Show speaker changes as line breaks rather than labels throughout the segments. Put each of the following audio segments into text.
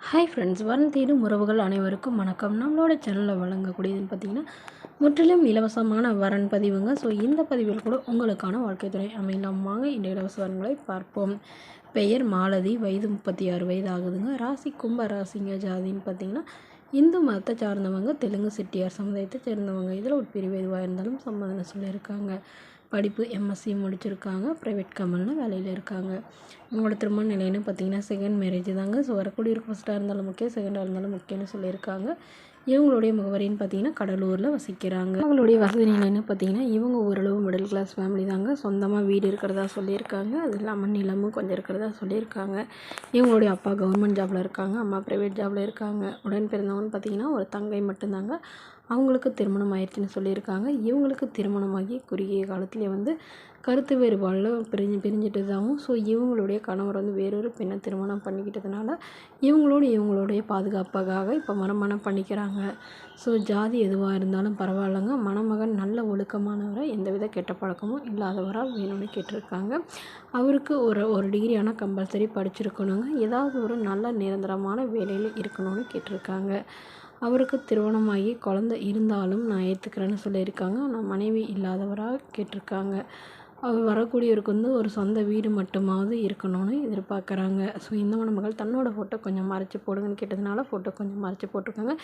Hi friends, வரம் தேடும் உறவுகள் அனைவருக்கும் வணக்கம். நம்மளோட சேனலில் வழங்கக்கூடியதுன்னு பார்த்தீங்கன்னா முற்றிலும் இலவசமான வரன் பதிவுங்க. ஸோ இந்த பதிவில் கூட உங்களுக்கான வாழ்க்கை துணை அமையலாம். வாங்க இந்த இலவச வரன்களை பார்ப்போம். பெயர் மாலதி, வயது 36 வயது ஆகுதுங்க. ராசி கும்ப ராசிங்க. ஜாதின்னு பார்த்தீங்கன்னா இந்து மதத்தை சார்ந்தவங்க, தெலுங்கு செட்டியார் சமுதாயத்தை சேர்ந்தவங்க. இதில் ஒரு பிரிவு எதுவாக இருந்தாலும் சம்மதம் சொல்லியிருக்காங்க. படிப்பு எம்எஸ்சி முடிச்சிருக்காங்க. ப்ரைவேட் கம்பெனியில் வேலையில் இருக்காங்க. இவங்களோட திருமண நிலைன்னு பார்த்தீங்கன்னா செகண்ட் மேரேஜ் தாங்க. ஸோ வரக்கூடிய ஃபஸ்ட்டாக இருந்தாலும் முக்கியம், செகண்டாக இருந்தாலும் முக்கியம்னு சொல்லியிருக்காங்க. இவங்களுடைய முகவரின்னு பார்த்தீங்கன்னா கடலூரில் வசிக்கிறாங்க. அவங்களுடைய வசதி நிலைன்னு பார்த்தீங்கன்னா இவங்க ஓரளவு மிடில் கிளாஸ் ஃபேமிலி தாங்க. சொந்தமாக வீடு இருக்கிறதா சொல்லியிருக்காங்க. அது இல்லாமல் நிலமும் கொஞ்சம் இருக்கிறதா சொல்லியிருக்காங்க. இவங்களுடைய அப்பா கவர்மெண்ட் ஜாபில் இருக்காங்க, அம்மா ப்ரைவேட் ஜாபில் இருக்காங்க. உடன் பிறந்தவங்கன்னு பார்த்தீங்கன்னா ஒரு தங்கை மட்டும்தாங்க. அவங்களுக்கு திருமணம் ஆயிடுச்சுன்னு சொல்லியிருக்காங்க. இவங்களுக்கு திருமணமாகி குறுகிய காலத்திலே கருத்து வேறுபாடில் பிரிஞ்சிட்டதாகவும், ஸோ இவங்களுடைய கணவர் வேறொரு பெண்ணை திருமணம் பண்ணிக்கிட்டதுனால இவங்களுடைய பாதுகாப்புக்காக இப்போ மறுமணம் பண்ணிக்கிறாங்க. ஸோ ஜாதி எதுவாக இருந்தாலும் பரவாயில்லைங்க, மணமகன் நல்ல ஒழுக்கமானவராக எந்தவித கெட்ட பழக்கமும் இல்லாதவராக வேணும்னு கேட்டிருக்காங்க. அவருக்கு ஒரு டிகிரி ஆனால் கம்பல்சரி படிச்சிருக்கணுங்க. ஏதாவது ஒரு நல்ல நிரந்தரமான வேலையில் இருக்கணும்னு கேட்டிருக்காங்க. அவருக்கு திருமணமாகி குழந்தை இருந்தாலும் நான் ஏற்றுக்கிறேன்னு சொல்லியிருக்காங்க. ஆனால் மனைவி இல்லாதவராக கேட்டிருக்காங்க. அவர் வரக்கூடியவருக்கு ஒரு சொந்த வீடு மட்டுமாவது இருக்கணும்னு எதிர்பார்க்குறாங்க. ஸோ இந்த மணமகள் தன்னோட ஃபோட்டோ கொஞ்சம் மறைச்சி போடுங்கன்னு கேட்டதுனால ஃபோட்டோ கொஞ்சம் மறைச்சி போட்டிருக்காங்க.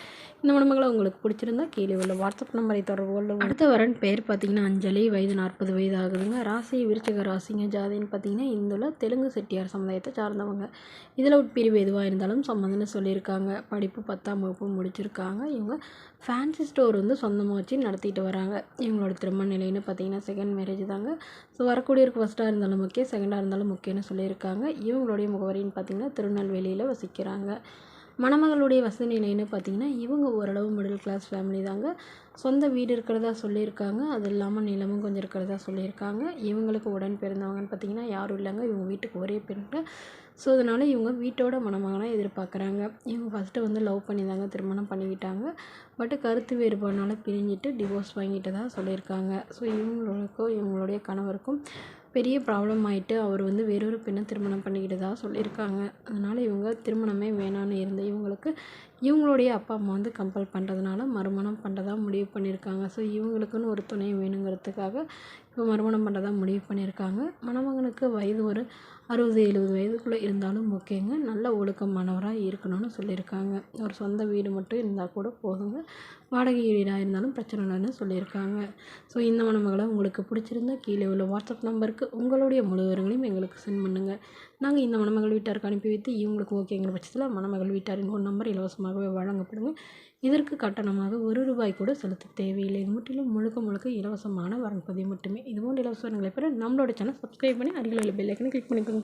இந்த மணமகளை உங்களுக்கு பிடிச்சிருந்தா கீழே உள்ள வாட்ஸ்அப் நம்பரை தொடர்பு கொள்ள. அடுத்த வரன் பேர் பார்த்தீங்கன்னா அஞ்சலி, வயது 40 வயது ஆகுதுங்க. ராசி விருச்சிக ராசிங்க. ஜாதின்னு பார்த்தீங்கன்னா இந்துல தெலுங்கு செட்டியார் சமுதாயத்தை சார்ந்தவங்க. இதில் பிரிவு எதுவாக இருந்தாலும் சம்மந்தம்னு சொல்லியிருக்காங்க. படிப்பு 10ஆம் வகுப்பு முடிச்சிருக்காங்க. இவங்க ஃபேன்சி ஸ்டோர் சொந்தமாக வச்சு நடத்திட்டு வராங்க. இவங்களோட திருமண நிலைன்னு பார்த்தீங்கன்னா செகண்ட் மேரேஜ் தாங்க. ஸோ வரக்கூடியவருக்கு ஃபஸ்ட்டாக இருந்தாலும் முக்கியம், செகண்டாக இருந்தாலும் முக்கியம்னு சொல்லியிருக்காங்க. இவங்களுடைய முகவரின்னு பார்த்திங்கன்னா திருநெல்வேலியில் வசிக்கிறாங்க. மணமகளுடைய வசதி நிலைன்னு பார்த்திங்கன்னா இவங்க ஓரளவு மிடில் கிளாஸ் ஃபேமிலி தாங்க. சொந்த வீடு இருக்கிறதா சொல்லியிருக்காங்க. அது இல்லாமல் நிலமும் கொஞ்சம் இருக்கிறதா சொல்லியிருக்காங்க. இவங்களுக்கு உடன் பிறந்தவங்கன்னு பார்த்திங்கன்னா யாரும் இல்லைங்க. இவங்க வீட்டுக்கு ஒரே பெண்ணு. ஸோ அதனால் இவங்க வீட்டோட மணமகனாக எதிர்பார்க்குறாங்க. இவங்க ஃபஸ்ட்டு லவ் பண்ணி தாங்க திருமணம் பண்ணிக்கிட்டாங்க. பட் கருத்து வேறுபாடுனால பிரிஞ்சுட்டு டிவோர்ஸ் வாங்கிட்டு தான் சொல்லியிருக்காங்க. ஸோ இவங்களுடைய கணவருக்கும் பெரிய ப்ராப்ளம் ஆகிட்டு அவர் வேறொரு பெண்ணை திருமணம் பண்ணிக்கிட்டதா சொல்லியிருக்காங்க. அதனால் இவங்க திருமணமே வேணான்னு இருந்த இவங்களுடைய அப்பா அம்மா கம்பல் பண்ணுறதுனால மறுமணம் பண்ணுறதா முடிவு பண்ணியிருக்காங்க. ஸோ இவங்களுக்குன்னு ஒரு துணை வேணுங்கிறதுக்காக இப்போ மறுமணம் பண்ணுறதா முடிவு பண்ணியிருக்காங்க. மணமகனுக்கு வயது ஒரு 60-70 வயதுக்குள்ளே இருந்தாலும் ஓகேங்க. நல்ல ஒழுக்கமானவராக இருக்கணும்னு சொல்லியிருக்காங்க. ஒரு சொந்த வீடு மட்டும் இருந்தால் கூட போதுங்க. வாடகை வீடாக இருந்தாலும் பிரச்சனை இல்லைன்னு சொல்லியிருக்காங்க. ஸோ இந்த மணமகளை உங்களுக்கு பிடிச்சிருந்தா கீழே உள்ள வாட்ஸ்அப் நம்பருக்கு உங்களுடைய முழு விவரங்களையும் எங்களுக்கு சென்ட் பண்ணுங்கள். நாங்கள் இந்த மணமகள் வீட்டாருக்கு அனுப்பி வைத்து இவங்களுக்கு ஓகேங்கிற பட்சத்தில் மணமகள் வீட்டாரின் ஒரு நம்பர் இலவசமாகவே வழங்கப்படுங்க. இதற்கு கட்டணமாக ₹1 கூட செலுத்த தேவையில்லை. இது முற்றிலும் முழுக்க இலவசமான வரன் பதிவு மட்டுமே. இதுபோன்ற இலவச வரன்களை பெற நம்மளோட சேனல் சப்ஸ்கிரைப் பண்ணி அருகில் உள்ள பெல் ஐக்கனை கிளிக் பண்ணிக்கோங்க.